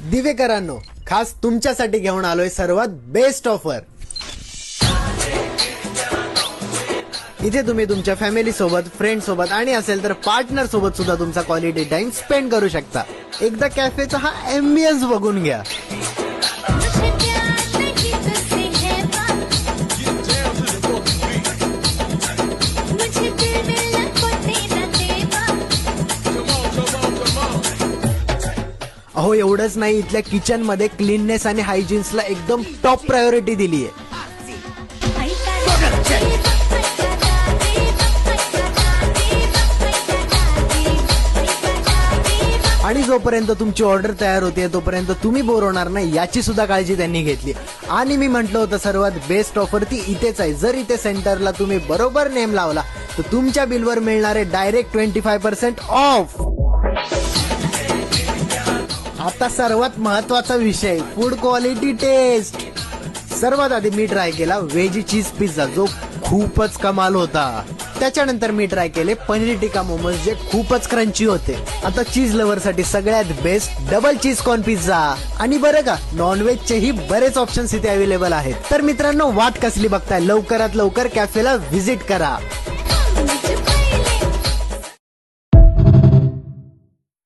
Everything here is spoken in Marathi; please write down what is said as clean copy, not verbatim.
दिवेकरांनो, खास तुमच्यासाठी घेऊन आलोय सर्वात बेस्ट ऑफर। इथे तुम्ही तुमच्या फॅमिली सोबत, फ्रेंड सोबत आणि असेल तर पार्टनर सोबत सुद्धा तुमचा क्वालिटी टाइम स्पेंड करू शकता। एकदा कॅफेचा हा एम्बियन्स बघून घ्या। अहो एवढंच नाही, इथल्या किचन मध्ये क्लीननेस आणि हायजीन्सला एकदम टॉप प्रायोरिटी दिली आहे। आणि जोपर्यंत तुमची ऑर्डर तयार होते तोपर्यंत तुम्ही बोर होणार नाही याची सुद्धा काळजी त्यांनी घेतली। आणि मी म्हटलं होतं सर्वात बेस्ट ऑफर ती इथेच आहे। जर इथे सेंटरला तुम्ही बरोबर नेम लावला तर तुमच्या बिलवर मिळणारे डायरेक्ट 25% ऑफ। आता सर्वात महत्वाचा विषय, फूड क्वालिटी टेस्ट। सर्वात आधी मी ट्राय केला वेजी चीज पिझ्झा, जो खूपच कमाल होता। त्याच्यानंतर मी ट्राय केले पनीर टिक्का मोमोज, जे खूपच क्रंची होते। आता चीज लव्हर साठी सगळ्यात best double cheese corn pizza. आणि बरं का, नॉनव्हेज चेही बरेच ऑप्शन्स इथे अवेलेबल आहेत। तर मित्रांनो, वाट कसली बघताय, लवकरात लवकर कॅफेला व्हिजिट करा।